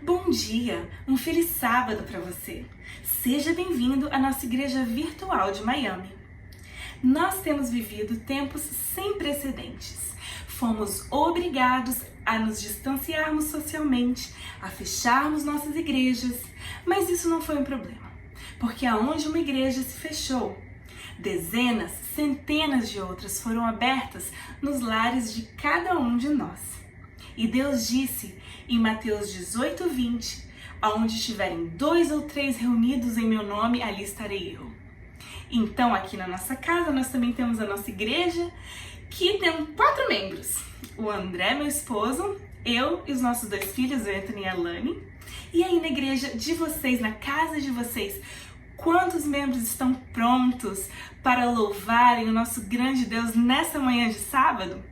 Bom dia, um feliz sábado para você. Seja bem-vindo à nossa igreja virtual de Miami. Nós temos vivido tempos sem precedentes. Fomos obrigados a nos distanciarmos socialmente, a fecharmos nossas igrejas, mas isso não foi um problema, porque aonde uma igreja se fechou, dezenas, centenas de outras foram abertas nos lares de cada um de nós. E Deus disse em Mateus 18:20, aonde estiverem 2 ou 3 reunidos em meu nome, ali estarei eu. Então aqui na nossa casa nós também temos a nossa igreja, que tem 4 membros. O André, meu esposo, eu e os nossos 2 filhos, o Anthony e a Lani. E aí na igreja de vocês, na casa de vocês, quantos membros estão prontos para louvarem o nosso grande Deus nessa manhã de sábado?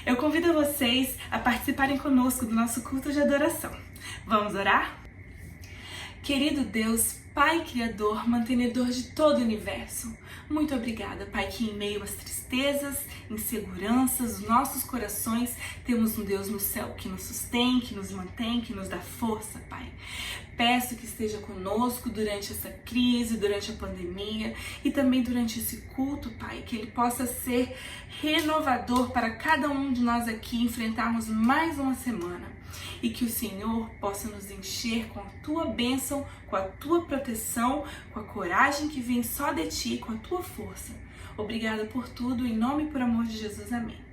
Eu convido vocês a participarem conosco do nosso culto de adoração. Vamos orar? Querido Deus, Pai Criador, mantenedor de todo o universo, muito obrigada, Pai, que em meio às tristezas, inseguranças, nossos corações, temos um Deus no céu que nos sustém, que nos mantém, que nos dá força, Pai. Peço que esteja conosco durante essa crise, durante a pandemia e também durante esse culto, Pai, que ele possa ser renovador para cada um de nós aqui enfrentarmos mais uma semana. E que o Senhor possa nos encher com a Tua bênção, com a Tua proteção, com a coragem que vem só de Ti, com a Tua força. Obrigada por tudo, em nome e por amor de Jesus. Amém.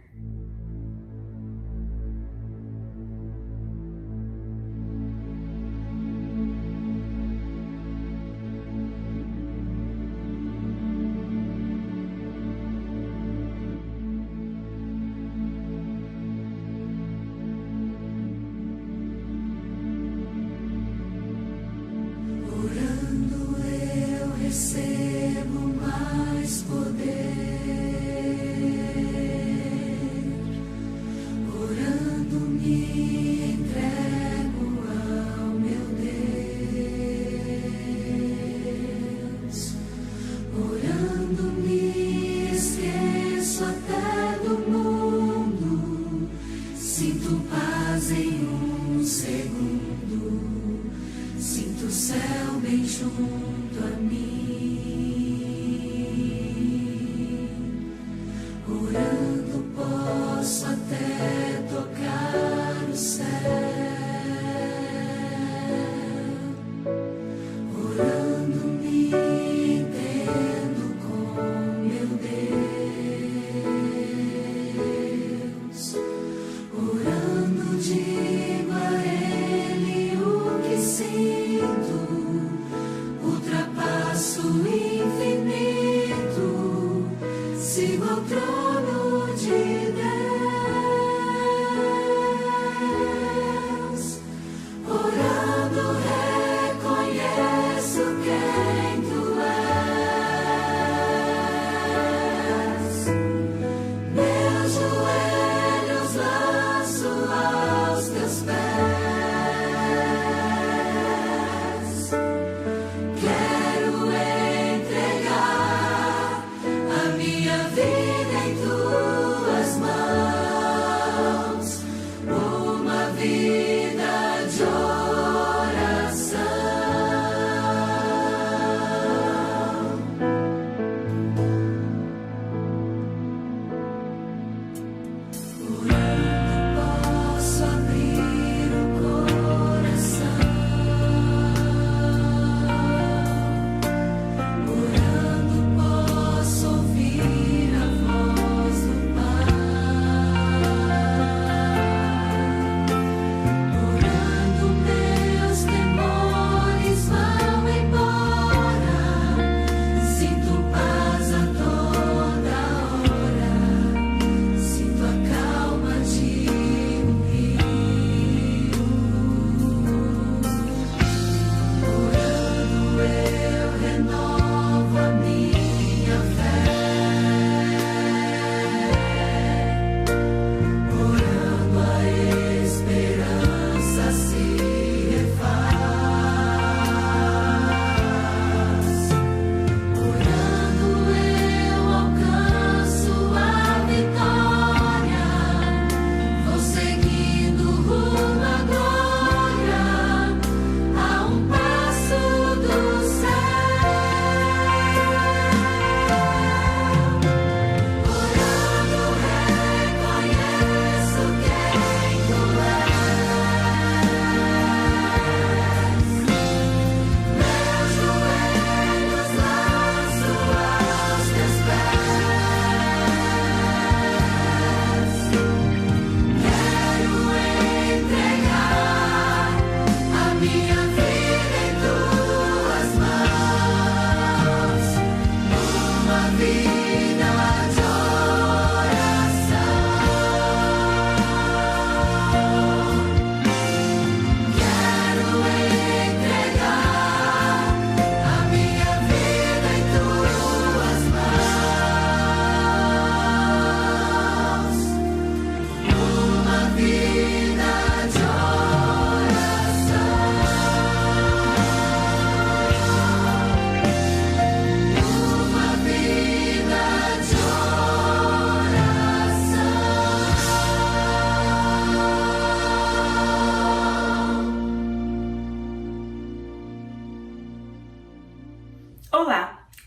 Recebo mais poder.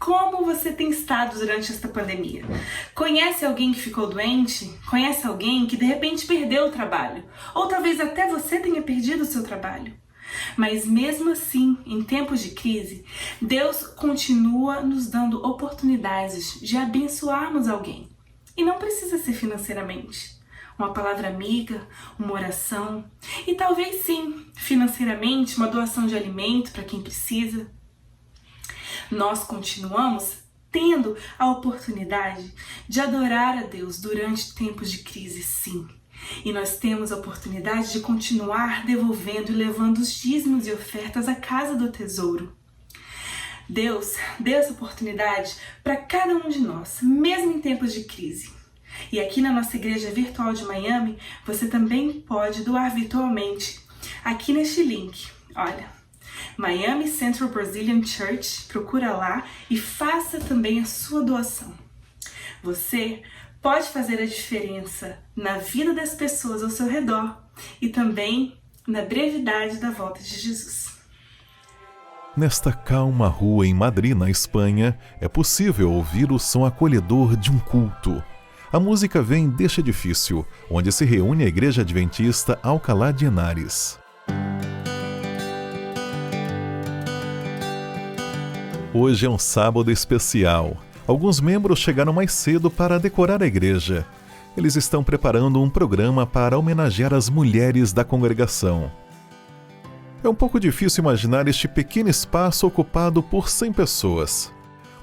como você tem estado durante esta pandemia? Conhece alguém que ficou doente? Conhece alguém que de repente perdeu o trabalho? Ou talvez até você tenha perdido o seu trabalho? Mas mesmo assim, em tempos de crise, Deus continua nos dando oportunidades de abençoarmos alguém. E não precisa ser financeiramente. Uma palavra amiga, uma oração e talvez sim, financeiramente, uma doação de alimento para quem precisa. Nós continuamos tendo a oportunidade de adorar a Deus durante tempos de crise, sim. E nós temos a oportunidade de continuar devolvendo e levando os dízimos e ofertas à casa do tesouro. Deus deu essa oportunidade para cada um de nós, mesmo em tempos de crise. E aqui na nossa igreja virtual de Miami, você também pode doar virtualmente. Aqui neste link, olha, Miami Central Brazilian Church, procura lá e faça também a sua doação. Você pode fazer a diferença na vida das pessoas ao seu redor e também na brevidade da volta de Jesus. Nesta calma rua em Madrid, na Espanha, é possível ouvir o som acolhedor de um culto. A música vem deste edifício, onde se reúne a Igreja Adventista Alcalá de Henares. Hoje é um sábado especial. Alguns membros chegaram mais cedo para decorar a igreja. Eles estão preparando um programa para homenagear as mulheres da congregação. É um pouco difícil imaginar este pequeno espaço ocupado por 100 pessoas.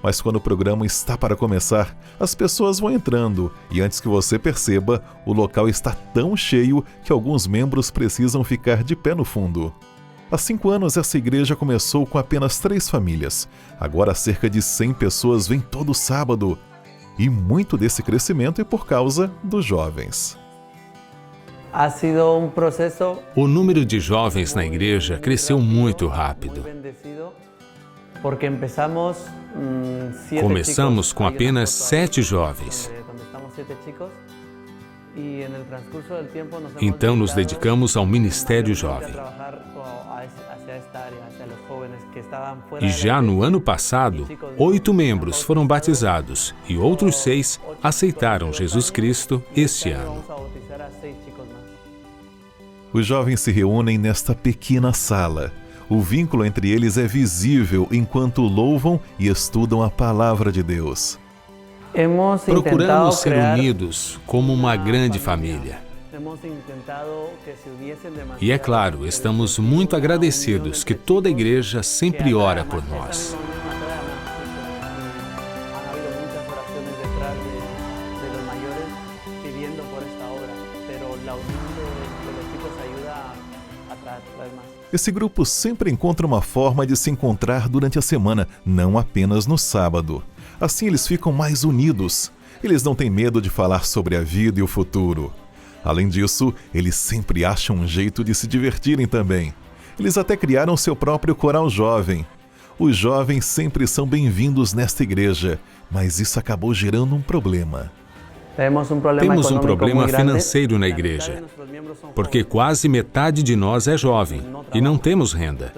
Mas quando o programa está para começar, as pessoas vão entrando e antes que você perceba, o local está tão cheio que alguns membros precisam ficar de pé no fundo. Há 5 anos, essa igreja começou com apenas 3 famílias. Agora, cerca de 100 pessoas vêm todo sábado. E muito desse crescimento é por causa dos jovens. O número de jovens na igreja cresceu muito rápido. Começamos com apenas 7 jovens. Então nos dedicamos ao Ministério Jovem. E já no ano passado, 8 membros foram batizados e outros 6 aceitaram Jesus Cristo este ano. Os jovens se reúnem nesta pequena sala. O vínculo entre eles é visível enquanto louvam e estudam a palavra de Deus. Procuramos ser unidos como uma grande família. E é claro, estamos muito agradecidos que toda a igreja sempre ora por nós. Esse grupo sempre encontra uma forma de se encontrar durante a semana, não apenas no sábado. Assim eles ficam mais unidos. Eles não têm medo de falar sobre a vida e o futuro. Além disso, eles sempre acham um jeito de se divertirem também. Eles até criaram seu próprio coral jovem. Os jovens sempre são bem-vindos nesta igreja, mas isso acabou gerando um problema. Temos um problema financeiro na igreja, porque quase metade de nós é jovem e não temos renda.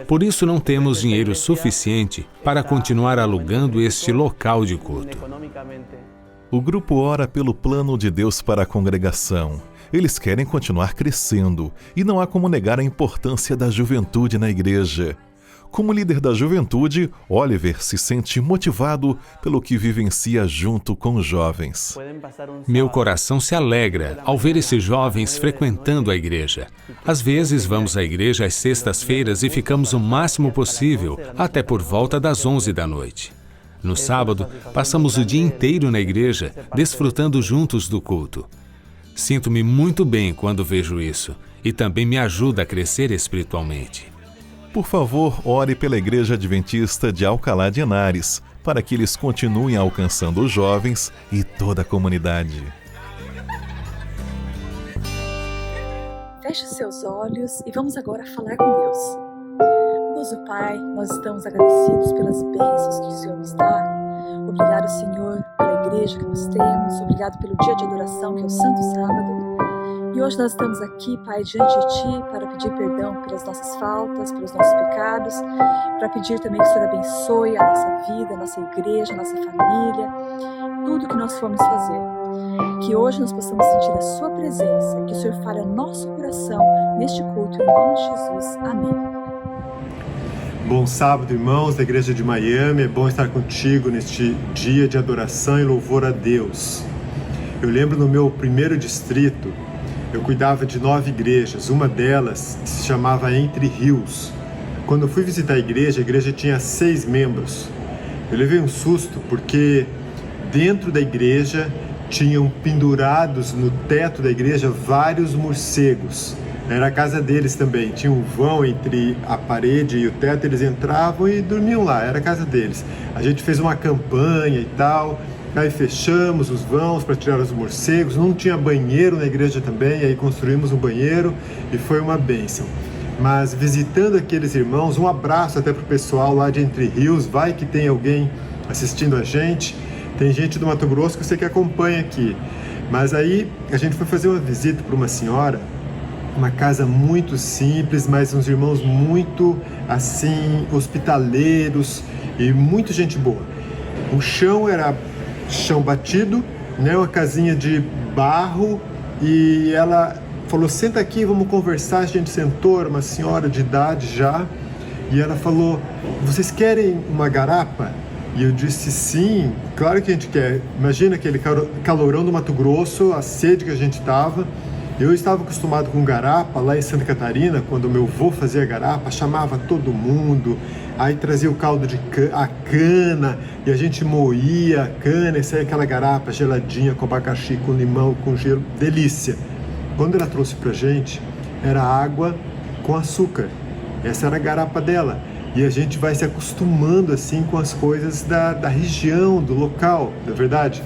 Por isso não temos dinheiro suficiente para continuar alugando este local de culto. O grupo ora pelo plano de Deus para a congregação. Eles querem continuar crescendo e não há como negar a importância da juventude na igreja. Como líder da juventude, Oliver se sente motivado pelo que vivencia junto com os jovens. Meu coração se alegra ao ver esses jovens frequentando a igreja. Às vezes vamos à igreja às sextas-feiras e ficamos o máximo possível, até por volta das 11 da noite. No sábado, passamos o dia inteiro na igreja, desfrutando juntos do culto. Sinto-me muito bem quando vejo isso e também me ajuda a crescer espiritualmente. Por favor, ore pela Igreja Adventista de Alcalá de Henares, para que eles continuem alcançando os jovens e toda a comunidade. Feche os seus olhos e vamos agora falar com Deus. Bondoso Pai, nós estamos agradecidos pelas bênçãos que o Senhor nos dá. Obrigado, Senhor, pela igreja que nós temos. Obrigado pelo dia de adoração, que é o Santo Sábado. E hoje nós estamos aqui, Pai, diante de Ti, para pedir perdão pelas nossas faltas, pelos nossos pecados, para pedir também que o Senhor abençoe a nossa vida, a nossa igreja, a nossa família, tudo que nós formos fazer. Que hoje nós possamos sentir a Sua presença, que o Senhor fale ao nosso coração neste culto, em nome de Jesus. Amém. Bom sábado, irmãos da Igreja de Miami. É bom estar contigo neste dia de adoração e louvor a Deus. Eu lembro no meu primeiro distrito, eu cuidava de 9 igrejas. Uma delas se chamava Entre Rios. Quando eu fui visitar a igreja tinha 6 membros. Eu levei um susto porque dentro da igreja tinham pendurados no teto da igreja vários morcegos. Era a casa deles também, tinha um vão entre a parede e o teto, eles entravam e dormiam lá, era a casa deles. A gente fez uma campanha e tal, aí fechamos os vãos para tirar os morcegos, não tinha banheiro na igreja também, aí construímos um banheiro e foi uma bênção. Mas visitando aqueles irmãos, um abraço até para o pessoal lá de Entre Rios, vai que tem alguém assistindo a gente. Tem gente do Mato Grosso que eu sei que acompanha aqui. Mas aí a gente foi fazer uma visita para uma senhora, uma casa muito simples, mas uns irmãos muito, assim, hospitaleiros e muita gente boa. O chão era chão batido, né, uma casinha de barro, e ela falou, senta aqui, vamos conversar. A gente sentou, era uma senhora de idade já, e ela falou, vocês querem uma garapa? E eu disse sim, claro que a gente quer. Imagina aquele calorão do Mato Grosso, a sede que a gente estava. Eu estava acostumado com garapa lá em Santa Catarina, quando meu avô fazia garapa, chamava todo mundo, aí trazia o caldo de a cana, e a gente moía a cana e saía aquela garapa geladinha com abacaxi, com limão, com gelo, delícia. Quando ela trouxe pra gente, era água com açúcar. Essa era a garapa dela. E a gente vai se acostumando assim com as coisas da região, do local, não é verdade?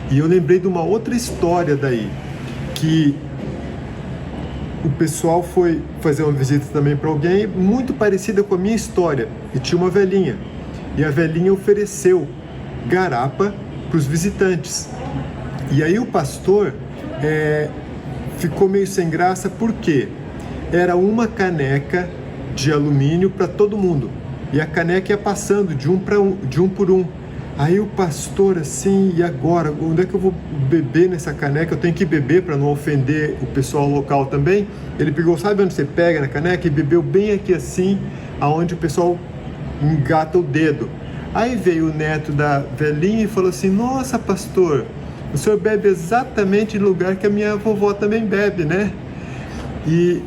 E eu lembrei de uma outra história daí, que o pessoal foi fazer uma visita também para alguém muito parecida com a minha história, e tinha uma velhinha, e a velhinha ofereceu garapa para os visitantes. E aí o pastor ficou meio sem graça, porque era uma caneca de alumínio para todo mundo, e a caneca ia passando de um por um. Aí o pastor assim, e agora? Onde é que eu vou beber nessa caneca? Eu tenho que beber para não ofender o pessoal local também. Ele pegou, sabe onde você pega na caneca? E bebeu bem aqui assim, aonde o pessoal engata o dedo. Aí veio o neto da velhinha e falou assim, nossa pastor, o senhor bebe exatamente no lugar que a minha vovó também bebe, né? E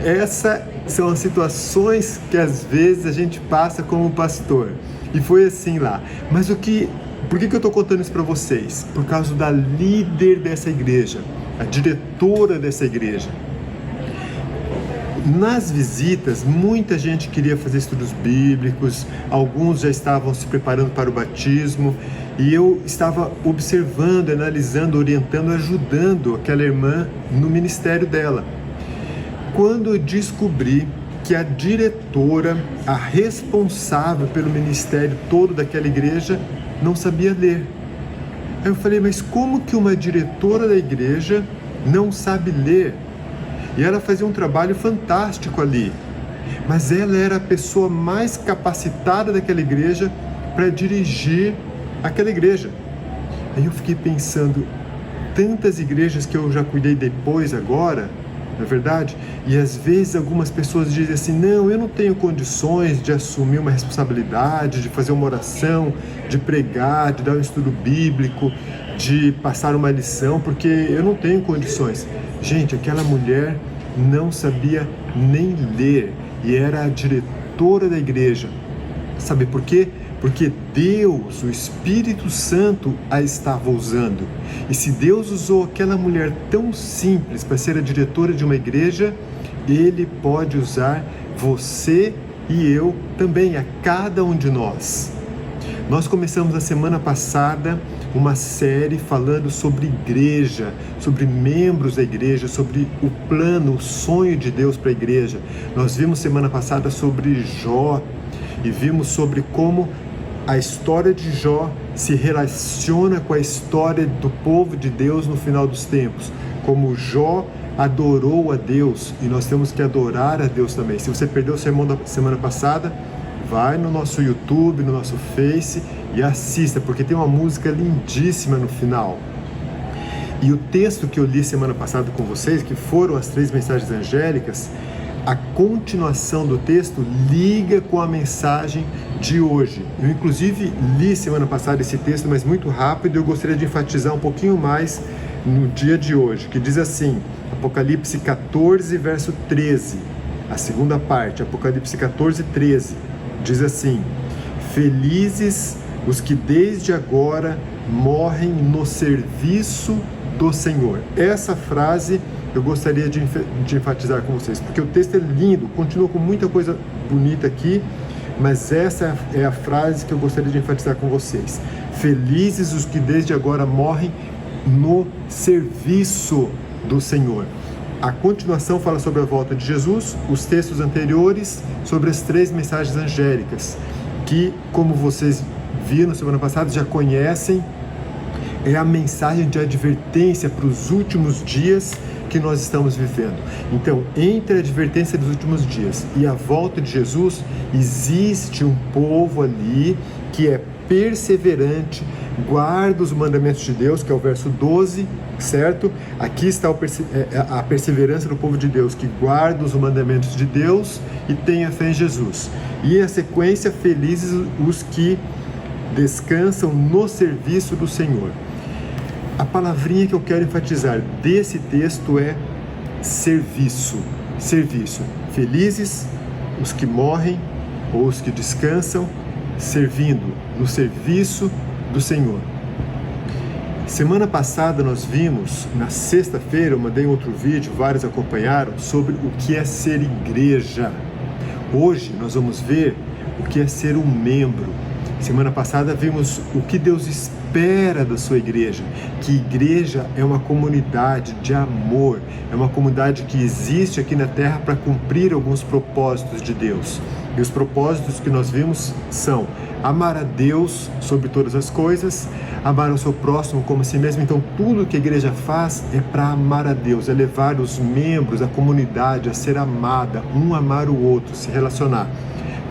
essas são as situações que às vezes a gente passa como pastor. E foi assim lá. Mas por que eu estou contando isso para vocês? Por causa da líder dessa igreja, a diretora dessa igreja. Nas visitas, muita gente queria fazer estudos bíblicos, alguns já estavam se preparando para o batismo, e eu estava observando, analisando, orientando, ajudando aquela irmã no ministério dela. Quando eu descobri que a diretora, a responsável pelo ministério todo daquela igreja, não sabia ler. Aí eu falei, mas como que uma diretora da igreja não sabe ler? E ela fazia um trabalho fantástico ali. Mas ela era a pessoa mais capacitada daquela igreja para dirigir aquela igreja. Aí eu fiquei pensando, tantas igrejas que eu já cuidei depois agora, não é verdade? E às vezes algumas pessoas dizem assim, não, eu não tenho condições de assumir uma responsabilidade, de fazer uma oração, de pregar, de dar um estudo bíblico, de passar uma lição, porque eu não tenho condições. Gente, aquela mulher não sabia nem ler e era a diretora da igreja. Sabe por quê? Porque Deus, o Espírito Santo, a estava usando. E se Deus usou aquela mulher tão simples para ser a diretora de uma igreja, Ele pode usar você e eu também, a cada um de nós. Nós começamos a semana passada uma série falando sobre igreja, sobre membros da igreja, sobre o plano, o sonho de Deus para a igreja. Nós vimos semana passada sobre Jó e vimos sobre como a história de Jó se relaciona com a história do povo de Deus no final dos tempos, como Jó adorou a Deus, e nós temos que adorar a Deus também. Se você perdeu o sermão da semana passada, vai no nosso YouTube, no nosso Face e assista, porque tem uma música lindíssima no final. E o texto que eu li semana passada com vocês, que foram as 3 mensagens angélicas, a continuação do texto liga com a mensagem de hoje. Eu inclusive li semana passada esse texto, mas muito rápido, e eu gostaria de enfatizar um pouquinho mais no dia de hoje, que diz assim, Apocalipse 14, verso 13, a segunda parte, Apocalipse 14, 13, diz assim: felizes os que desde agora morrem no serviço do Senhor. Essa frase eu gostaria de enfatizar com vocês, porque o texto é lindo, continua com muita coisa bonita aqui, mas essa é a frase que eu gostaria de enfatizar com vocês. Felizes os que desde agora morrem no serviço do Senhor. A continuação fala sobre a volta de Jesus, os textos anteriores sobre as 3 mensagens angélicas, que, como vocês viram semana passada, já conhecem, é a mensagem de advertência para os últimos dias que nós estamos vivendo. Então, entre a advertência dos últimos dias e a volta de Jesus, existe um povo ali que é perseverante, guarda os mandamentos de Deus, que é o verso 12, certo? Aqui está a perseverança do povo de Deus, que guarda os mandamentos de Deus e tem a fé em Jesus. E a sequência, felizes os que descansam no serviço do Senhor. A palavrinha que eu quero enfatizar desse texto é serviço. Serviço. Felizes os que morrem ou os que descansam servindo no serviço do Senhor. Semana passada nós vimos, na sexta-feira, eu mandei outro vídeo, vários acompanharam, sobre o que é ser igreja. Hoje nós vamos ver o que é ser um membro. Semana passada vimos o que Deus espera da sua igreja, que igreja é uma comunidade de amor, é uma comunidade que existe aqui na terra para cumprir alguns propósitos de Deus. E os propósitos que nós vimos são amar a Deus sobre todas as coisas, amar o seu próximo como a si mesmo. Então tudo que a igreja faz é para amar a Deus, é levar os membros, a comunidade a ser amada, um amar o outro, se relacionar.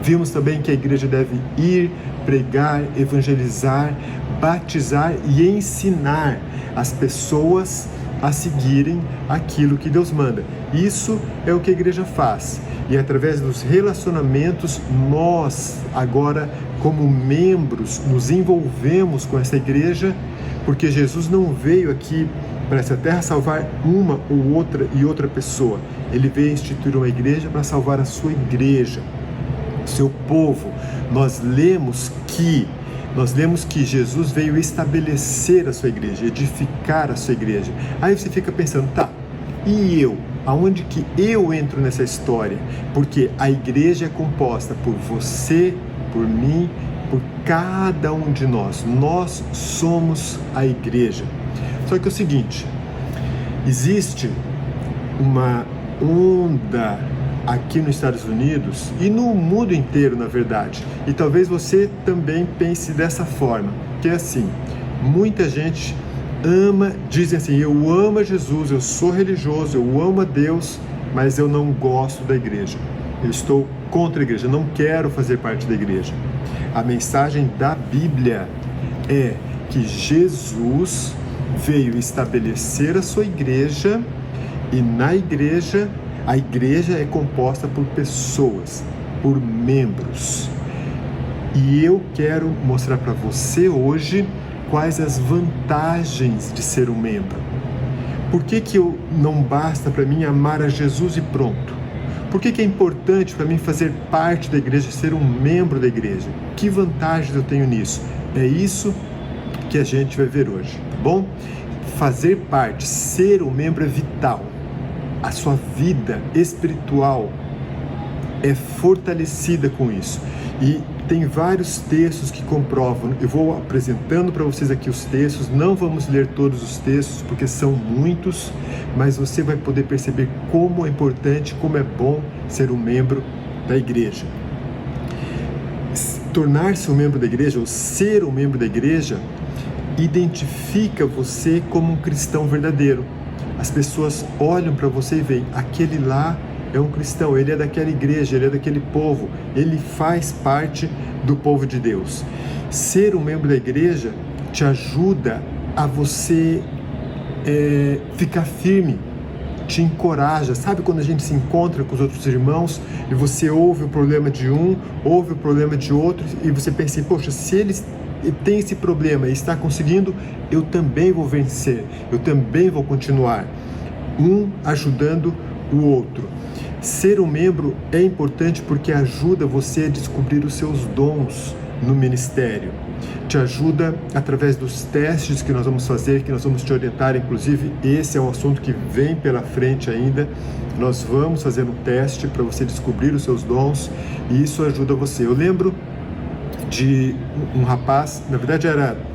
Vimos também que a igreja deve ir, pregar, evangelizar, batizar e ensinar as pessoas a seguirem aquilo que Deus manda. Isso é o que a igreja faz. E através dos relacionamentos, nós agora, como membros, nos envolvemos com essa igreja, porque Jesus não veio aqui para essa terra salvar uma ou outra pessoa. Ele veio instituir uma igreja para salvar a sua igreja, seu povo. Nós lemos que Jesus veio estabelecer a sua igreja, edificar a sua igreja. Aí você fica pensando, tá, e eu? Aonde que eu entro nessa história? Porque a igreja é composta por você, por mim, por cada um de nós. Nós somos a igreja. Só que é o seguinte, existe uma onda aqui nos Estados Unidos e no mundo inteiro, na verdade. E talvez você também pense dessa forma, que é assim, muita gente dizem assim, eu amo Jesus, eu sou religioso, eu amo a Deus, mas eu não gosto da igreja. Eu estou contra a igreja, não quero fazer parte da igreja. A mensagem da Bíblia é que Jesus veio estabelecer a sua igreja e na igreja, a igreja é composta por pessoas, por membros. E eu quero mostrar para você hoje quais as vantagens de ser um membro. Por que não basta para mim amar a Jesus e pronto? Por que é importante para mim fazer parte da igreja, ser um membro da igreja? Que vantagens eu tenho nisso? É isso que a gente vai ver hoje, tá bom? Fazer parte, ser um membro é vital. A sua vida espiritual é fortalecida com isso. E tem vários textos que comprovam. Eu vou apresentando para vocês aqui os textos. Não vamos ler todos os textos, porque são muitos, mas você vai poder perceber como é importante, como é bom ser um membro da igreja. Tornar-se um membro da igreja, ou ser um membro da igreja, identifica você como um cristão verdadeiro. as pessoas olham para você e veem, aquele lá é um cristão, ele é daquela igreja, ele é daquele povo, ele faz parte do povo de Deus. Ser um membro da igreja te ajuda a você ficar firme, te encoraja. Sabe quando a gente se encontra com os outros irmãos e você ouve o problema de um, ouve o problema de outro e você pensa, poxa, se eles têm esse problema e está conseguindo, eu também vou vencer, eu também vou continuar. Um ajudando o outro. Ser um membro é importante porque ajuda você a descobrir os seus dons no ministério. Te ajuda através dos testes que nós vamos fazer, que nós vamos te orientar, inclusive esse é um assunto que vem pela frente ainda. Nós vamos fazer um teste para você descobrir os seus dons e isso ajuda você. Eu lembro de um rapaz, na verdade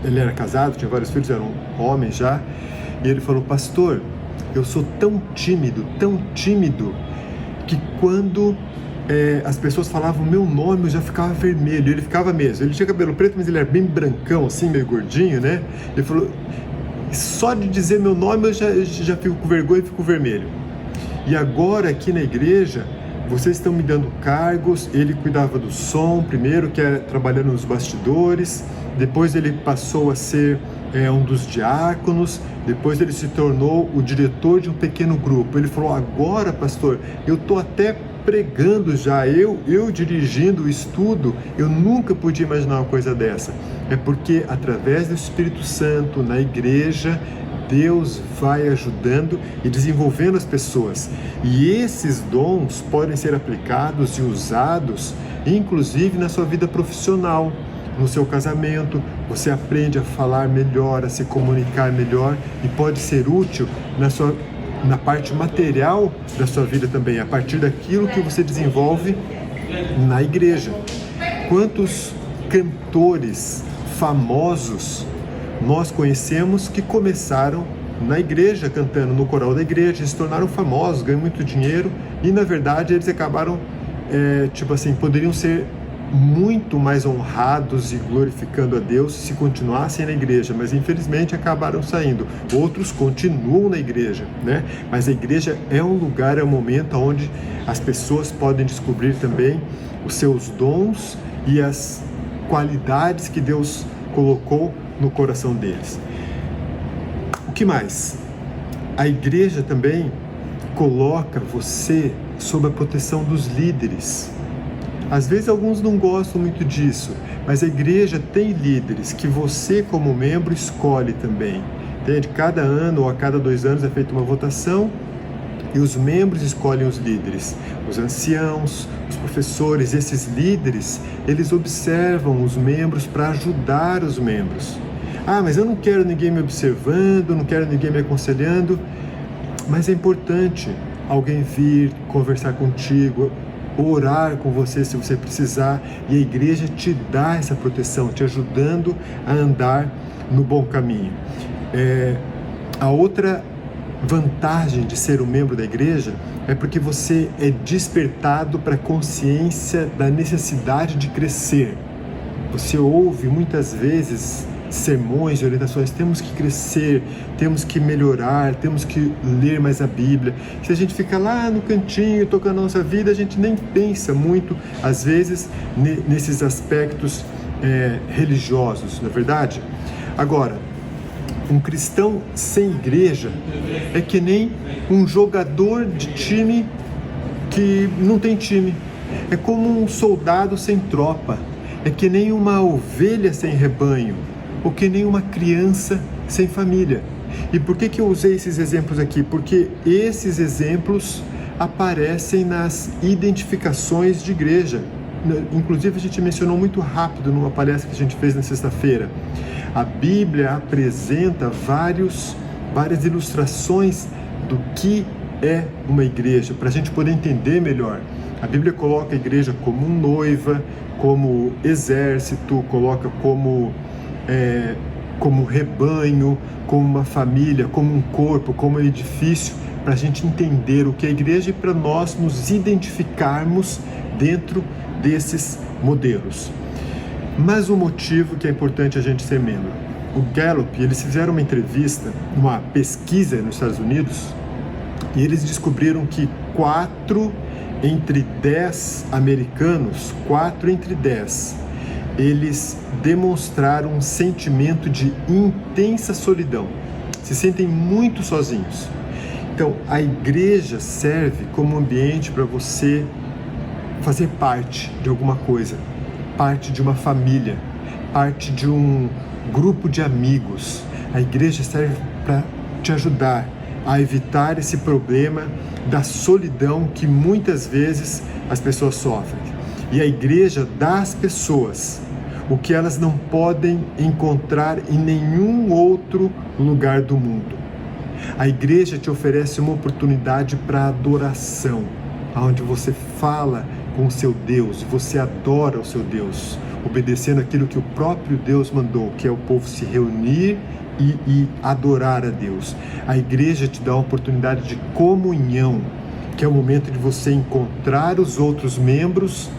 ele era casado, tinha vários filhos, era um homem já, e ele falou, pastor, eu sou tão tímido, que quando as pessoas falavam o meu nome, eu já ficava vermelho. Ele ficava mesmo, ele tinha cabelo preto, mas ele era bem brancão, assim, meio gordinho, né? Ele falou, só de dizer meu nome eu já fico com vergonha e fico vermelho. E agora aqui na igreja, vocês estão me dando cargos. Ele cuidava do som primeiro, que era trabalhando nos bastidores, depois ele passou a ser um dos diáconos, depois ele se tornou o diretor de um pequeno grupo. Ele falou, agora pastor, eu estou até pregando já, eu dirigindo o estudo. Eu nunca podia imaginar uma coisa dessa. É porque através do Espírito Santo na igreja, Deus vai ajudando e desenvolvendo as pessoas. E esses dons podem ser aplicados e usados, inclusive na sua vida profissional, no seu casamento. Você aprende a falar melhor, a se comunicar melhor e pode ser útil na parte material da sua vida também, a partir daquilo que você desenvolve na igreja. Quantos cantores famosos nós conhecemos que começaram na igreja, cantando no coral da igreja, se tornaram famosos, ganham muito dinheiro e na verdade eles acabaram, poderiam ser muito mais honrados e glorificando a Deus se continuassem na igreja, mas infelizmente acabaram saindo. Outros continuam na igreja, né? Mas a igreja é um lugar, é um momento onde as pessoas podem descobrir também os seus dons e as qualidades que Deus colocou no coração deles. O que mais? A igreja também coloca você sob a proteção dos líderes. Às vezes alguns não gostam muito disso, mas a igreja tem líderes que você como membro escolhe também. Entende? Cada ano ou a cada 2 anos é feita uma votação e os membros escolhem os líderes. Os anciãos, os professores, esses líderes, eles observam os membros para ajudar os membros. Ah, mas eu não quero ninguém me observando, não quero ninguém me aconselhando. Mas é importante alguém vir conversar contigo, orar com você se você precisar, e a igreja te dá essa proteção, te ajudando a andar no bom caminho. A outra vantagem de ser um membro da igreja é porque você é despertado para a consciência da necessidade de crescer. Você ouve muitas vezes sermões e orientações, temos que crescer, temos que melhorar, temos que ler mais a Bíblia. Se a gente fica lá no cantinho tocando a nossa vida, a gente nem pensa muito, às vezes, nesses aspectos religiosos, não é verdade? Agora, um cristão sem igreja é que nem um jogador de time que não tem time. É como um soldado sem tropa. É que nem uma ovelha sem rebanho. Ou que nem uma criança sem família. E por que eu usei esses exemplos aqui? Porque esses exemplos aparecem nas identificações de igreja. Inclusive a gente mencionou muito rápido numa palestra que a gente fez na sexta-feira. A Bíblia apresenta várias ilustrações do que é uma igreja, para a gente poder entender melhor. A Bíblia coloca a igreja como noiva, como exército, coloca como rebanho, como uma família, como um corpo, como um edifício, para a gente entender o que é a igreja e para nós nos identificarmos dentro desses modelos. Mas o motivo que é importante a gente ser membro. o Gallup, eles fizeram uma entrevista, uma pesquisa nos Estados Unidos, e eles descobriram que 4 entre 10 americanos, 4 entre 10, eles demonstraram um sentimento de intensa solidão, se sentem muito sozinhos. Então, a igreja serve como ambiente para você fazer parte de alguma coisa, parte de uma família, parte de um grupo de amigos. A igreja serve para te ajudar a evitar esse problema da solidão que muitas vezes as pessoas sofrem. E a igreja dá às pessoas o que elas não podem encontrar em nenhum outro lugar do mundo. A igreja te oferece uma oportunidade para adoração, onde você fala com o seu Deus, você adora o seu Deus, obedecendo aquilo que o próprio Deus mandou, que é o povo se reunir e adorar a Deus. A igreja te dá a oportunidade de comunhão, que é o momento de você encontrar os outros membros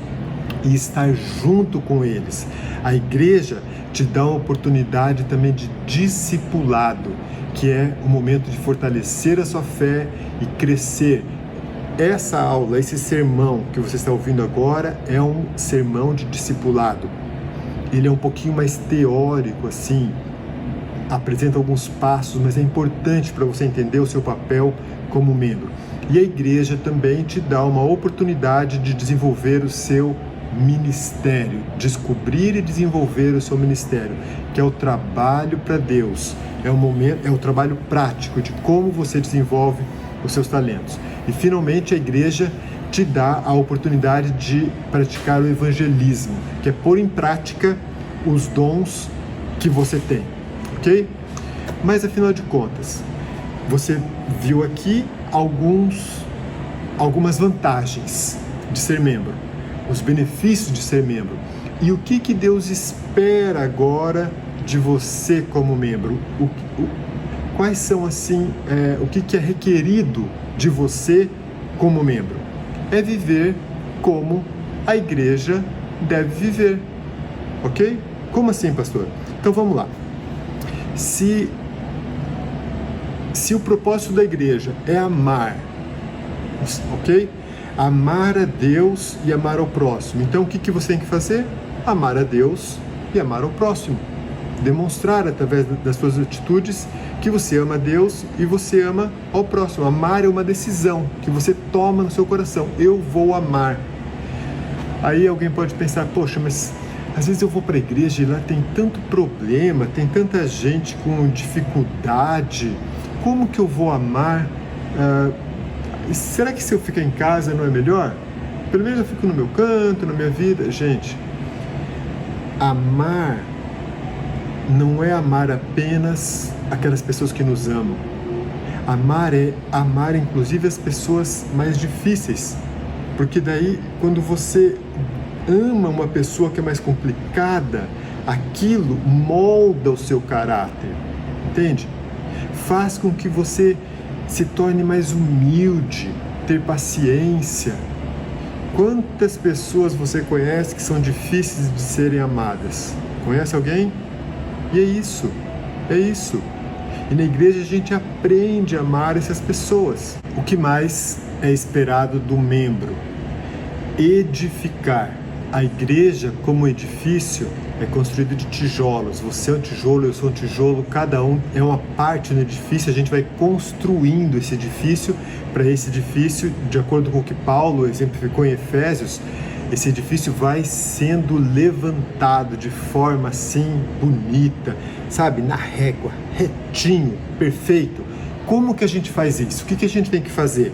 e estar junto com eles. A igreja te dá uma oportunidade também de discipulado, que é o momento de fortalecer a sua fé e crescer. Essa aula, esse sermão que você está ouvindo agora é um sermão de discipulado. Ele é um pouquinho mais teórico, assim, apresenta alguns passos, mas é importante para você entender o seu papel como membro. E a igreja também te dá uma oportunidade de desenvolver o seu ministério, descobrir e desenvolver o seu ministério, que é o trabalho para Deus, é o trabalho prático de como você desenvolve os seus talentos. E finalmente a igreja te dá a oportunidade de praticar o evangelismo, que é pôr em prática os dons que você tem, ok? Mas afinal de contas, você viu aqui algumas vantagens de ser membro, os benefícios de ser membro. E o que Deus espera agora de você como membro? Quais são, assim, o que é requerido de você como membro? É viver como a igreja deve viver, ok? Como assim, pastor? Então vamos lá. Se o propósito da igreja é amar, ok? Amar a Deus e amar ao próximo. Então o que você tem que fazer? Amar a Deus e amar ao próximo. Demonstrar através das suas atitudes que você ama a Deus e você ama ao próximo. Amar é uma decisão que você toma no seu coração. Eu vou amar. Aí alguém pode pensar, poxa, mas às vezes eu vou para a igreja e lá tem tanto problema, tem tanta gente com dificuldade. Como que eu vou amar? Será que se eu ficar em casa não é melhor? Pelo menos eu fico no meu canto, na minha vida. Gente, amar não é amar apenas aquelas pessoas que nos amam. Amar é amar inclusive as pessoas mais difíceis. Porque daí, quando você ama uma pessoa que é mais complicada, aquilo molda o seu caráter, entende? Faz com que você se torne mais humilde, ter paciência. Quantas pessoas você conhece que são difíceis de serem amadas? Conhece alguém? E é isso. E na igreja a gente aprende a amar essas pessoas. O que mais é esperado do membro? Edificar. A igreja, como edifício, é construída de tijolos. Você é um tijolo, eu sou um tijolo, cada um é uma parte no edifício. A gente vai construindo esse edifício. Para esse edifício, de acordo com o que Paulo exemplificou em Efésios, esse edifício vai sendo levantado de forma assim bonita, sabe, na régua, retinho, perfeito. Como que a gente faz isso? O que a gente tem que fazer?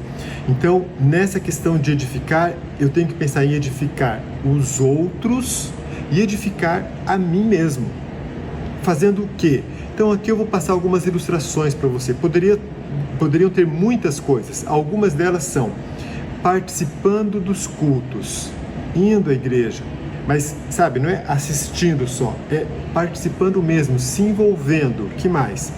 Então, nessa questão de edificar, eu tenho que pensar em edificar os outros e edificar a mim mesmo. Fazendo o quê? Então, aqui eu vou passar algumas ilustrações para você. Poderiam ter muitas coisas. Algumas delas são participando dos cultos, indo à igreja. Mas, sabe, não é assistindo só, é participando mesmo, se envolvendo. O que mais?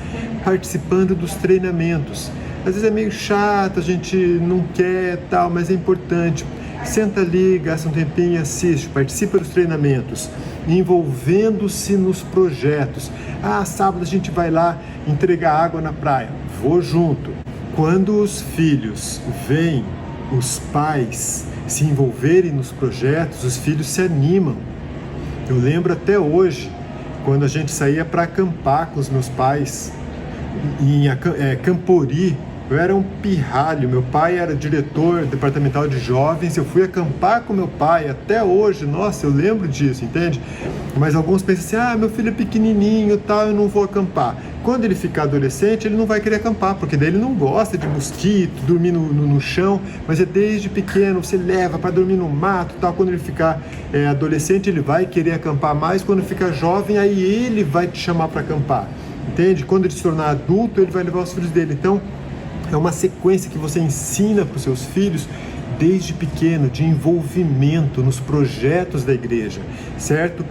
Participando dos treinamentos. Às vezes é meio chato, a gente não quer tal, mas é importante. Senta ali, gasta um tempinho, assiste, participa dos treinamentos, envolvendo-se nos projetos. Sábado a gente vai lá entregar água na praia. Vou junto. Quando os filhos veem os pais se envolverem nos projetos, os filhos se animam. Eu lembro até hoje, quando a gente saía para acampar com os meus pais, em Campori. Eu era um pirralho, meu pai era diretor departamental de jovens, eu fui acampar com meu pai até hoje, nossa, eu lembro disso, entende? Mas alguns pensam assim, meu filho é pequenininho, tal, eu não vou acampar. Quando ele ficar adolescente, ele não vai querer acampar, porque daí ele não gosta de mosquito, dormir no chão, mas é desde pequeno, você leva para dormir no mato, tal. Quando ele ficar adolescente, ele vai querer acampar mais, quando ficar jovem, aí ele vai te chamar para acampar, entende? Quando ele se tornar adulto, ele vai levar os filhos dele, então é uma sequência que você ensina para os seus filhos desde pequeno, de envolvimento nos projetos da igreja, certo?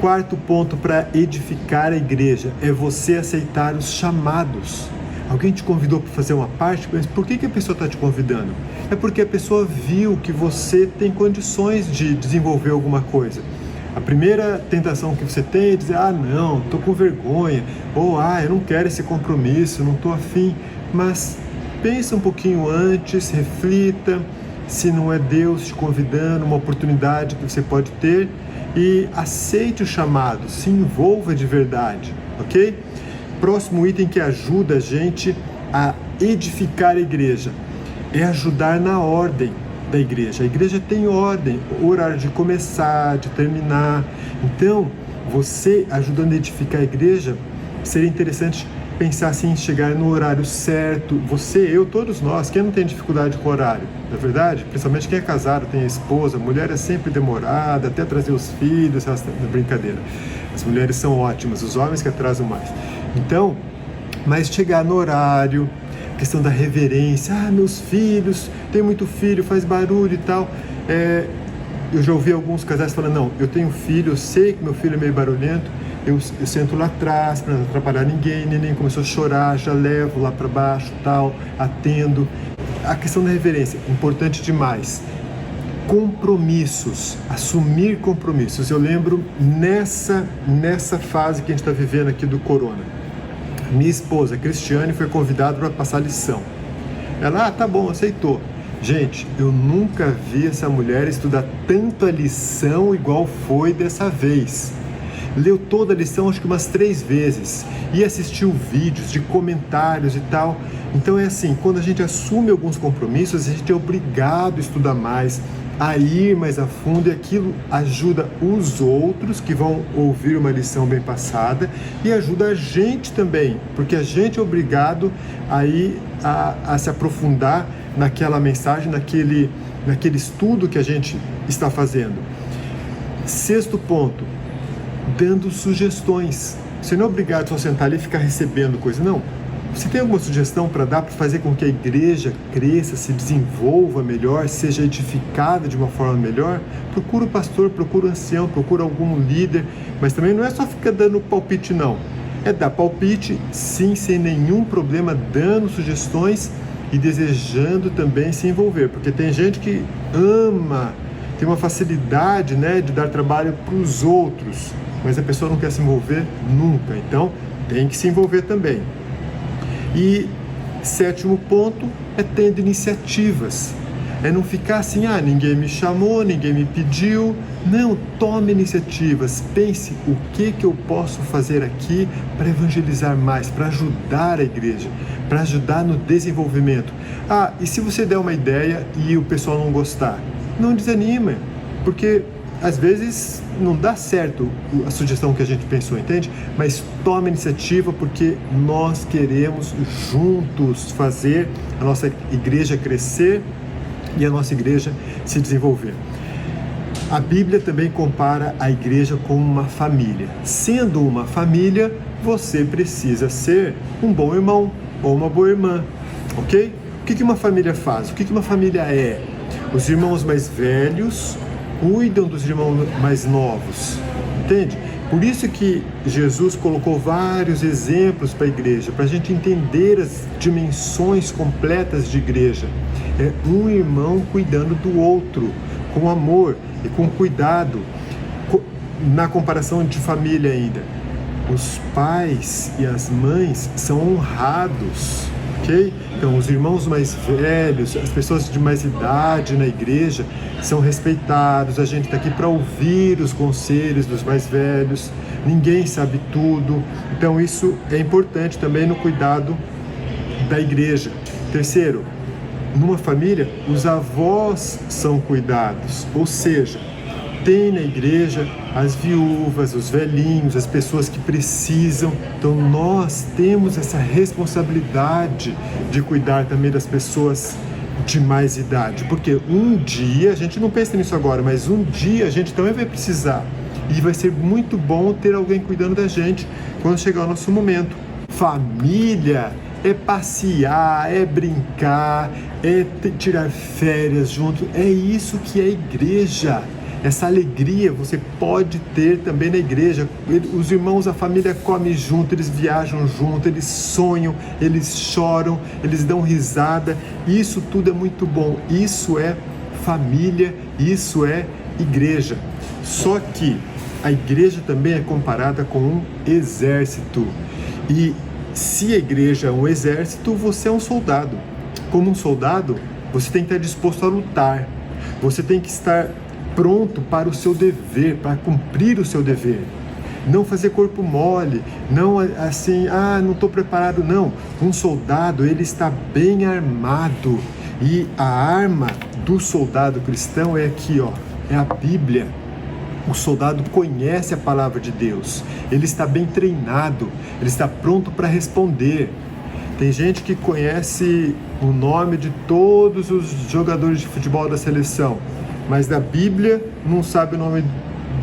Quarto ponto para edificar a igreja é você aceitar os chamados. Alguém te convidou para fazer uma parte, mas por que a pessoa está te convidando? É porque a pessoa viu que você tem condições de desenvolver alguma coisa. A primeira tentação que você tem é dizer, não, estou com vergonha, ou eu não quero esse compromisso, não estou afim. Mas pensa um pouquinho antes, reflita se não é Deus te convidando, uma oportunidade que você pode ter, e aceite o chamado, se envolva de verdade, ok? Próximo item que ajuda a gente a edificar a igreja é ajudar na ordem da igreja. A igreja tem ordem, horário de começar, de terminar. Então, você ajudando a edificar a igreja, seria interessante pensar assim, chegar no horário certo. Você, eu, todos nós, quem não tem dificuldade com o horário, não é verdade? Principalmente quem é casado, tem a esposa, a mulher é sempre demorada, até trazer os filhos, essa brincadeira. As mulheres são ótimas, os homens que atrasam mais. Então, mas chegar no horário, questão da reverência, meus filhos, tem muito filho, faz barulho e tal. Eu já ouvi alguns casais falando, não, eu tenho filho, eu sei que meu filho é meio barulhento, eu sento lá atrás para não atrapalhar ninguém, neném começou a chorar, já levo lá para baixo, tal, atendo. A questão da reverência, importante demais. Compromissos, assumir compromissos. Eu lembro nessa fase que a gente está vivendo aqui do corona. Minha esposa, Cristiane, foi convidada para passar lição. Ela, tá bom, aceitou. Gente, eu nunca vi essa mulher estudar tanto a lição igual foi dessa vez. Leu toda a lição acho que umas 3 vezes e assistiu vídeos de comentários e tal. Então é assim, quando a gente assume alguns compromissos, a gente é obrigado a estudar mais, a ir mais a fundo, e aquilo ajuda os outros que vão ouvir uma lição bem passada e ajuda a gente também, porque a gente é obrigado a ir a se aprofundar naquela mensagem, naquele estudo que a gente está fazendo. 6º ponto, dando sugestões. Você não é obrigado só sentar ali e ficar recebendo coisa, não. Você tem alguma sugestão para dar, para fazer com que a igreja cresça, se desenvolva melhor, seja edificada de uma forma melhor? Procura o pastor, procura o ancião, procura algum líder, mas também não é só ficar dando palpite, não. É dar palpite, sim, sem nenhum problema, dando sugestões e desejando também se envolver, porque tem gente que ama, tem uma facilidade, de dar trabalho para os outros, mas a pessoa não quer se envolver nunca, então tem que se envolver também. E 7º ponto é tendo iniciativas, é não ficar assim, ninguém me chamou, ninguém me pediu. Não, tome iniciativas, pense o que eu posso fazer aqui para evangelizar mais, para ajudar a igreja, para ajudar no desenvolvimento. E se você der uma ideia e o pessoal não gostar, não desanima, porque às vezes não dá certo a sugestão que a gente pensou, entende? Mas tome iniciativa, porque nós queremos juntos fazer a nossa igreja crescer e a nossa igreja se desenvolver. A Bíblia também compara a igreja com uma família. Sendo uma família, você precisa ser um bom irmão ou uma boa irmã, ok? O que uma família faz? O que uma família é? Os irmãos mais velhos cuidam dos irmãos mais novos, entende? Por isso que Jesus colocou vários exemplos para a igreja, para a gente entender as dimensões completas de igreja. é um irmão cuidando do outro, com amor e com cuidado. Na comparação de família ainda, os pais e as mães são honrados, ok? Então, os irmãos mais velhos, as pessoas de mais idade na igreja são respeitados. A gente está aqui para ouvir os conselhos dos mais velhos. Ninguém sabe tudo. Então, isso é importante também no cuidado da igreja. Terceiro, numa família, os avós são cuidados, ou seja, tem na igreja as viúvas, os velhinhos, as pessoas que precisam. Então nós temos essa responsabilidade de cuidar também das pessoas de mais idade, porque um dia, a gente não pensa nisso agora, mas um dia a gente também vai precisar, e vai ser muito bom ter alguém cuidando da gente quando chegar o nosso momento. Família é passear, é brincar, é tirar férias junto, é isso que é igreja. Essa alegria você pode ter também na igreja. Os irmãos, a família come junto, eles viajam junto, eles sonham, eles choram, eles dão risada. Isso tudo é muito bom. Isso é família, isso é igreja. Só que a igreja também é comparada com um exército. E se a igreja é um exército, você é um soldado. Como um soldado, você tem que estar disposto a lutar. Você tem que estar pronto para o seu dever, para cumprir o seu dever. Não fazer corpo mole, não assim, não estou preparado, não. Um soldado, ele está bem armado. E a arma do soldado cristão é aqui, ó, é a Bíblia. O soldado conhece a palavra de Deus, ele está bem treinado, ele está pronto para responder. Tem gente que conhece o nome de todos os jogadores de futebol da seleção, mas da Bíblia não sabe o nome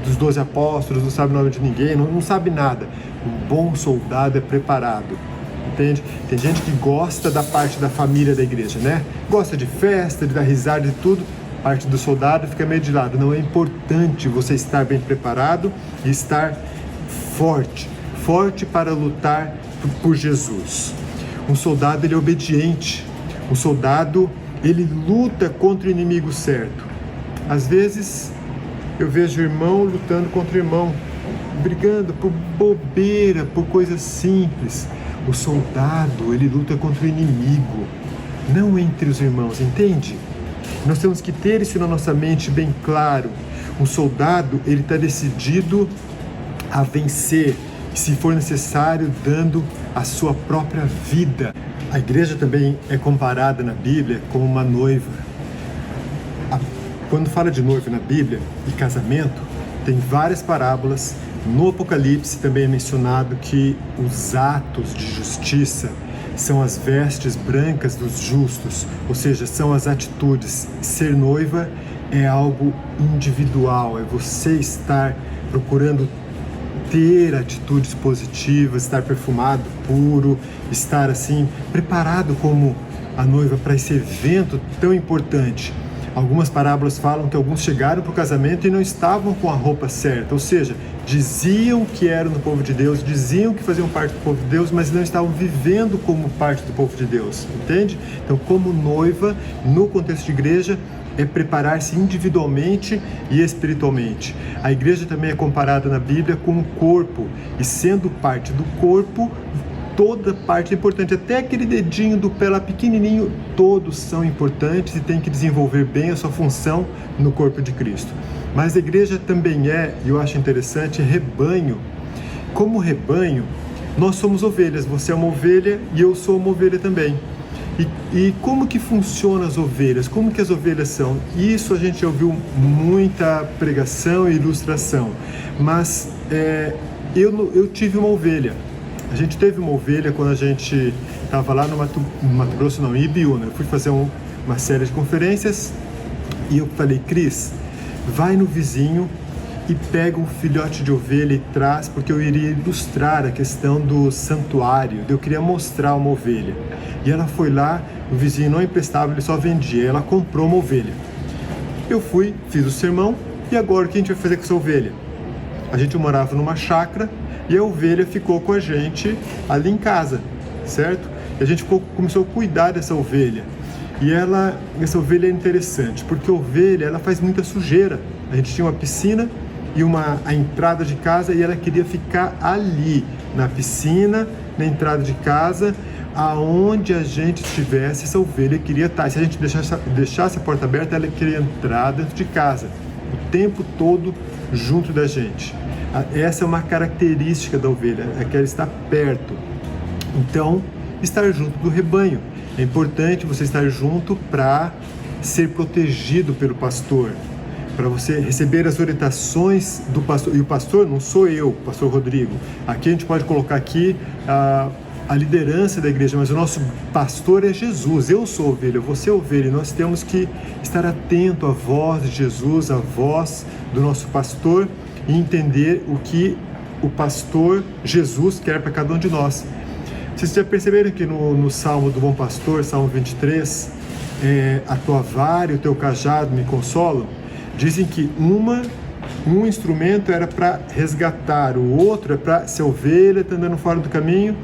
dos 12 apóstolos, não sabe o nome de ninguém, não sabe nada. Um bom soldado é preparado, entende? Tem gente que gosta da parte da família da igreja, né? Gosta de festa, de dar risada e tudo. A parte do soldado fica meio de lado. Não, é importante você estar bem preparado e estar forte para lutar por Jesus. Um soldado, ele é obediente. Um soldado, ele luta contra o inimigo certo. Às vezes, eu vejo irmão lutando contra irmão, brigando por bobeira, por coisas simples. O soldado, ele luta contra o inimigo, não entre os irmãos, entende? Nós temos que ter isso na nossa mente bem claro. Um soldado, ele está decidido a vencer, se for necessário, dando a sua própria vida. A igreja também é comparada na Bíblia com uma noiva. Quando fala de noiva na Bíblia e casamento, tem várias parábolas. No Apocalipse também é mencionado que os atos de justiça são as vestes brancas dos justos, ou seja, são as atitudes. Ser noiva é algo individual, é você estar procurando ter atitudes positivas, estar perfumado, puro, estar assim, preparado como a noiva para esse evento tão importante. Algumas parábolas falam que alguns chegaram para o casamento e não estavam com a roupa certa, ou seja, diziam que eram do povo de Deus, diziam que faziam parte do povo de Deus, mas não estavam vivendo como parte do povo de Deus, entende? Então, como noiva, no contexto de igreja, é preparar-se individualmente e espiritualmente. A igreja também é comparada na Bíblia com o corpo, e sendo parte do corpo, toda parte é importante, até aquele dedinho do pé lá pequenininho, todos são importantes e tem que desenvolver bem a sua função no corpo de Cristo. Mas a igreja também é, e eu acho interessante, rebanho. Como rebanho, nós somos ovelhas, você é uma ovelha e eu sou uma ovelha também. E como que funcionam as ovelhas? Como que as ovelhas são? Isso a gente ouviu muita pregação e ilustração, mas eu tive uma ovelha. A gente teve uma ovelha quando a gente estava lá no Mato Grosso, não, em Ibiúna. Eu fui fazer uma série de conferências e eu falei, Cris, vai no vizinho e pega um filhote de ovelha e traz, porque eu iria ilustrar a questão do santuário, eu queria mostrar uma ovelha. E ela foi lá, o vizinho não emprestava, ele só vendia, ela comprou uma ovelha. Eu fui, fiz o sermão, e agora o que a gente vai fazer com essa ovelha? A gente morava numa chácara, e a ovelha ficou com a gente ali em casa, certo? E a gente começou a cuidar dessa ovelha. E essa ovelha é interessante, porque a ovelha, ela faz muita sujeira. A gente tinha uma piscina e a entrada de casa, e ela queria ficar ali, na piscina, na entrada de casa, aonde a gente estivesse, essa ovelha queria estar. Se a gente deixasse a porta aberta, ela queria entrar dentro de casa, o tempo todo junto da gente. Essa é uma característica da ovelha, é que ela está perto. Então, estar junto do rebanho. É importante você estar junto para ser protegido pelo pastor, para você receber as orientações do pastor. E o pastor não sou eu, pastor Rodrigo. Aqui a gente pode colocar aqui a liderança da igreja, mas o nosso pastor é Jesus. Eu sou ovelha, você é ovelha, e nós temos que estar atento à voz de Jesus, à voz do nosso pastor, e entender o que o pastor Jesus quer para cada um de nós. Vocês já perceberam que no Salmo do Bom Pastor, Salmo 23, a tua vara e o teu cajado me consolam? Dizem que um instrumento era para resgatar, o outro é para, se a ovelha está andando fora do caminho,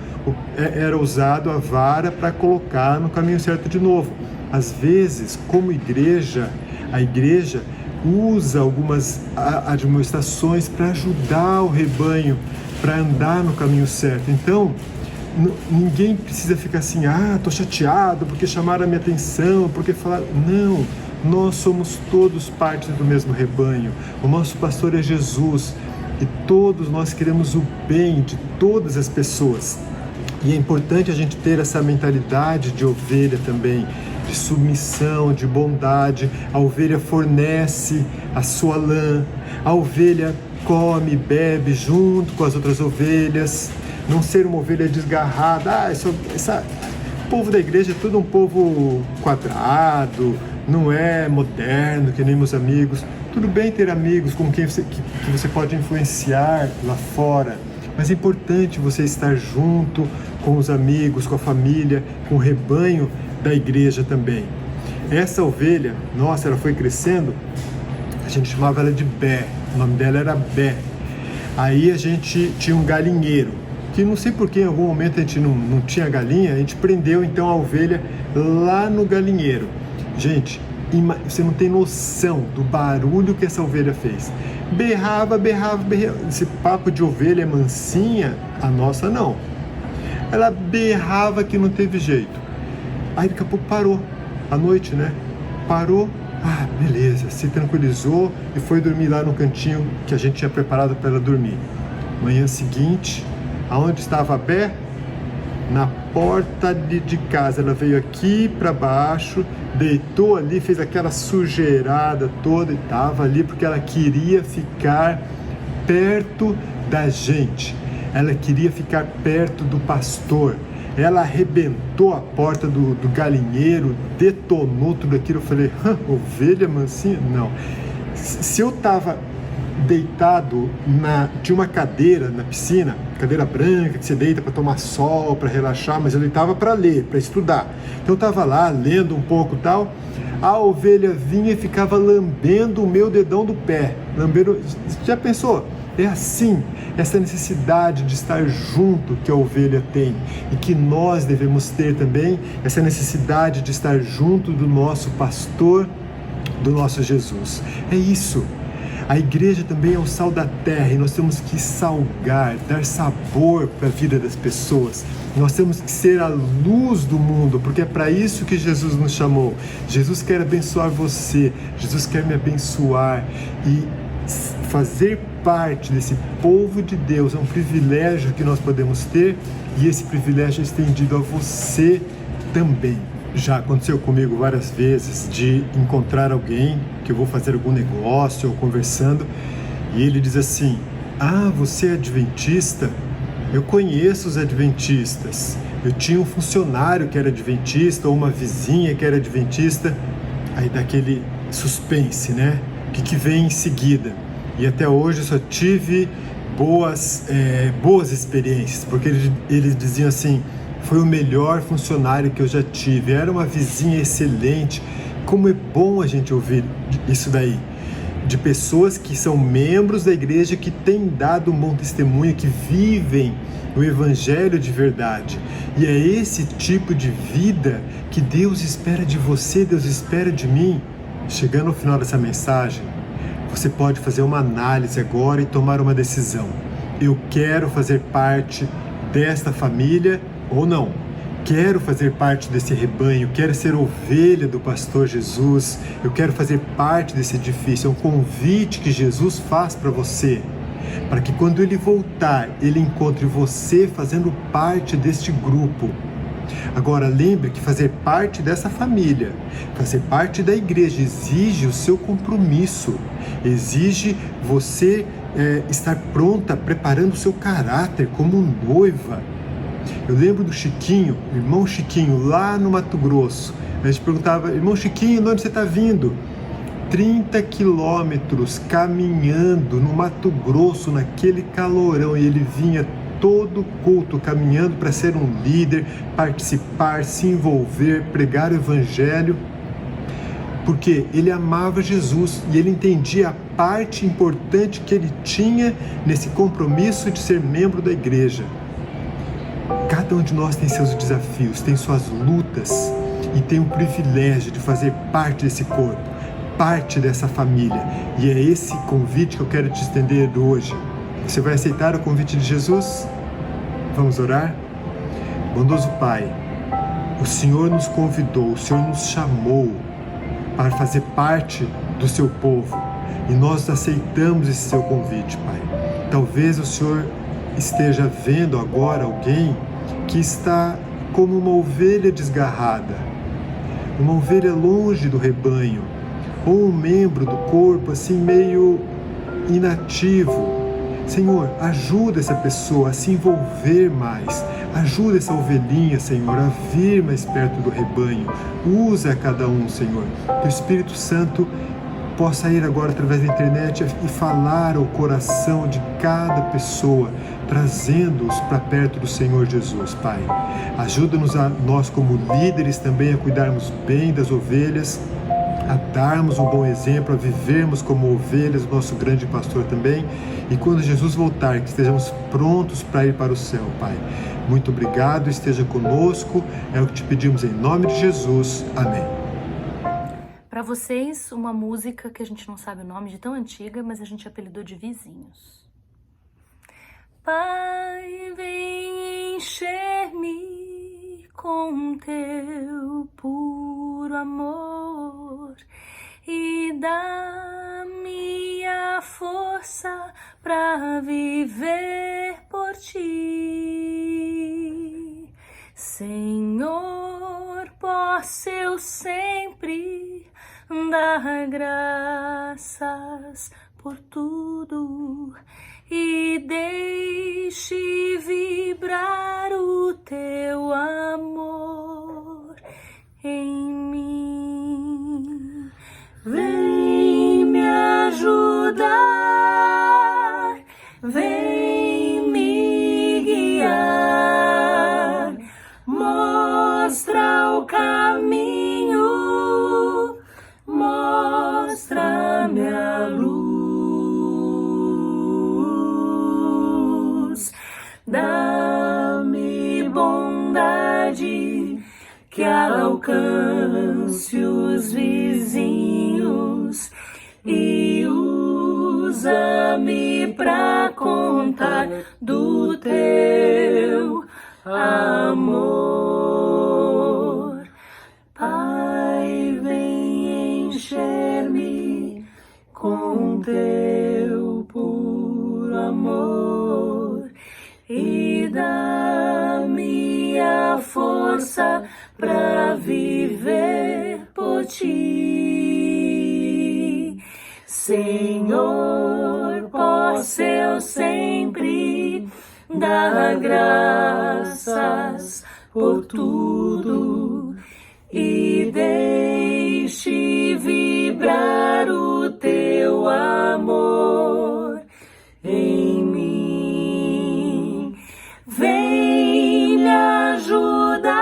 era usado a vara para colocar no caminho certo de novo. Às vezes, como igreja, a igreja usa algumas admoestações para ajudar o rebanho, para andar no caminho certo. Então, ninguém precisa ficar assim, tô chateado porque chamaram a minha atenção, porque falaram. Não, nós somos todos parte do mesmo rebanho. O nosso pastor é Jesus e todos nós queremos o bem de todas as pessoas. E é importante a gente ter essa mentalidade de ovelha também, de submissão, de bondade. A ovelha fornece a sua lã, a ovelha come, bebe junto com as outras ovelhas. Não ser uma ovelha desgarrada. O povo da igreja é tudo um povo quadrado, não é moderno, que nem meus amigos. Tudo bem ter amigos com quem que você pode influenciar lá fora, mas é importante você estar junto com os amigos, com a família, com o rebanho da igreja também. Essa ovelha, nossa, ela foi crescendo, a gente chamava ela de Bé, o nome dela era Bé. Aí a gente tinha um galinheiro, que não sei por que em algum momento a gente não tinha galinha, a gente prendeu então a ovelha lá no galinheiro. Gente, você não tem noção do barulho que essa ovelha fez. Berrava. Esse papo de ovelha mansinha, a nossa não. Ela berrava que não teve jeito. Aí daqui a pouco parou, à noite, né? Parou, beleza, se tranquilizou e foi dormir lá no cantinho que a gente tinha preparado para ela dormir. Manhã seguinte, aonde estava a Bé? Na porta de casa. Ela veio aqui para baixo, deitou ali, fez aquela sujeirada toda e estava ali porque ela queria ficar perto da gente. Ela queria ficar perto do pastor. Ela arrebentou a porta do galinheiro, detonou tudo aquilo. Eu falei, ovelha mansinha? Não. Se eu estava deitado tinha uma cadeira na piscina, cadeira branca que você deita para tomar sol, para relaxar, mas eu deitava para ler, para estudar. Então eu estava lá lendo um pouco e tal. A ovelha vinha e ficava lambendo o meu dedão do pé. Já pensou? É assim, essa necessidade de estar junto que a ovelha tem e que nós devemos ter também, essa necessidade de estar junto do nosso pastor, do nosso Jesus. É isso. A igreja também é o sal da terra e nós temos que salgar, dar sabor para a vida das pessoas. Nós temos que ser a luz do mundo, porque é para isso que Jesus nos chamou. Jesus quer abençoar você, Jesus quer me abençoar, e fazer parte desse povo de Deus é um privilégio que nós podemos ter, e esse privilégio é estendido a você também. Já aconteceu comigo várias vezes de encontrar alguém que eu vou fazer algum negócio ou conversando, e ele diz assim, você é adventista? Eu conheço os adventistas, eu tinha um funcionário que era adventista ou uma vizinha que era adventista. Aí dá aquele suspense, né? O que vem em seguida? E até hoje eu só tive boas experiências, porque eles diziam assim, foi o melhor funcionário que eu já tive, era uma vizinha excelente. Como é bom a gente ouvir isso daí. de pessoas que são membros da igreja, que têm dado um bom testemunho, que vivem o evangelho de verdade. E é esse tipo de vida que Deus espera de você, Deus espera de mim. Chegando ao final dessa mensagem, você pode fazer uma análise agora e tomar uma decisão. Eu quero fazer parte desta família ou não? Quero fazer parte desse rebanho, quero ser ovelha do pastor Jesus, eu quero fazer parte desse edifício. É um convite que Jesus faz para você, para que quando Ele voltar, Ele encontre você fazendo parte deste grupo. Agora, lembre que fazer parte dessa família, fazer parte da igreja, exige o seu compromisso, exige você estar pronta, preparando o seu caráter como noiva. Eu lembro do Chiquinho, o irmão Chiquinho, lá no Mato Grosso. A gente perguntava: irmão Chiquinho, de onde você está vindo? 30 quilômetros caminhando no Mato Grosso, naquele calorão, e ele vinha todo culto caminhando para ser um líder, participar, se envolver, pregar o evangelho, porque ele amava Jesus e ele entendia a parte importante que ele tinha nesse compromisso de ser membro da igreja. Cada um de nós tem seus desafios, tem suas lutas e tem o privilégio de fazer parte desse corpo, parte dessa família. E é esse convite que eu quero te estender hoje. Você vai aceitar o convite de Jesus? Vamos orar? Bondoso Pai, o Senhor nos convidou, o Senhor nos chamou para fazer parte do seu povo e nós aceitamos esse seu convite, Pai. Talvez o Senhor esteja vendo agora alguém que está como uma ovelha desgarrada, uma ovelha longe do rebanho, ou um membro do corpo assim meio inativo. Senhor, ajuda essa pessoa a se envolver mais, ajuda essa ovelhinha, Senhor, a vir mais perto do rebanho. Usa cada um, Senhor, que o Espírito Santo possa ir agora através da internet e falar ao coração de cada pessoa, trazendo-os para perto do Senhor Jesus, Pai. Ajuda-nos a nós como líderes também a cuidarmos bem das ovelhas, a darmos um bom exemplo, a vivermos como ovelhas, o nosso grande pastor também. E quando Jesus voltar, que estejamos prontos para ir para o céu, Pai. Muito obrigado, esteja conosco, é o que te pedimos em nome de Jesus. Amém. Para vocês, uma música que a gente não sabe o nome, de tão antiga, mas a gente apelidou de Vizinhos. Pai, vem encher-me com teu puro amor e dá-me a força para viver por ti. Senhor, posso eu sempre dar graças por tudo e deixe vibrar o teu amor em mim. Vem me ajudar, vem me guiar, mostra o caminho, mostra-me a luz. Dá-me bondade que alcance os vizinhos e usa-me pra contar do teu amor. Pai, vem encher-me com teu puro amor e dá-me a força pra viver por ti. Senhor, posso eu sempre dar graças por tudo e deixe vibrar o teu amor em mim. Vem me ajudar,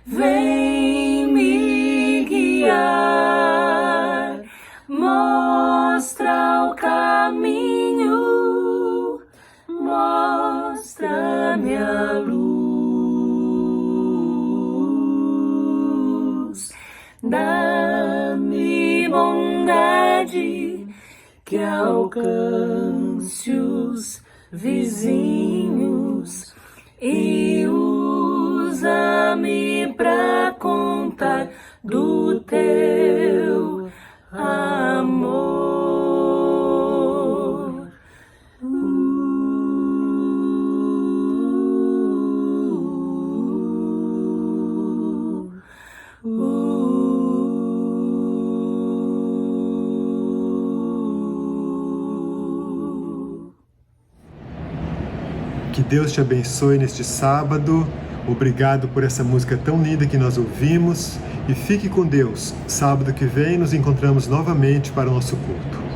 vem me guiar, mostra o caminho, mostra-me a luz, dá-me bondade que alcance os vizinhos e usa-me pra contar do teu amor. Que Deus te abençoe neste sábado. Obrigado por essa música tão linda que nós ouvimos. E fique com Deus. Sábado que vem nos encontramos novamente para o nosso culto.